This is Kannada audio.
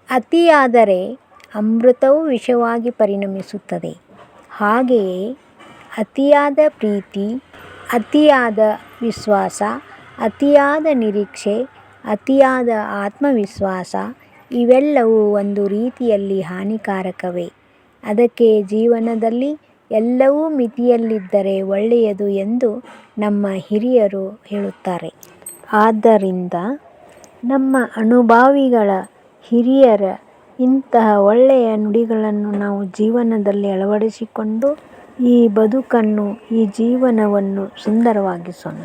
ಅತಿಯಾದರೆ ಅಮೃತವೂ ವಿಷವಾಗಿ ಪರಿಣಮಿಸುತ್ತದೆ. ಹಾಗೆಯೇ ಅತಿಯಾದ ಪ್ರೀತಿ, ಅತಿಯಾದ ವಿಶ್ವಾಸ, ಅತಿಯಾದ ನಿರೀಕ್ಷೆ, ಅತಿಯಾದ ಆತ್ಮವಿಶ್ವಾಸ ಇವೆಲ್ಲವೂ ಒಂದು ರೀತಿಯಲ್ಲಿ ಹಾನಿಕಾರಕವೇ. ಅದಕ್ಕೆ ಜೀವನದಲ್ಲಿ ಎಲ್ಲವೂ ಮಿತಿಯಲ್ಲಿದ್ದರೆ ಒಳ್ಳೆಯದು ಎಂದು ನಮ್ಮ ಹಿರಿಯರು ಹೇಳುತ್ತಾರೆ. ಆದ್ದರಿಂದ ನಮ್ಮ ಅನುಭಾವಿಗಳ ಹಿರಿಯರ ಇಂತಹ ಒಳ್ಳೆಯ ನುಡಿಗಳನ್ನು ನಾವು ಜೀವನದಲ್ಲಿ ಅಳವಡಿಸಿಕೊಂಡು ಈ ಬದುಕನ್ನು, ಈ ಜೀವನವನ್ನು ಸುಂದರವಾಗಿಸೋಣ.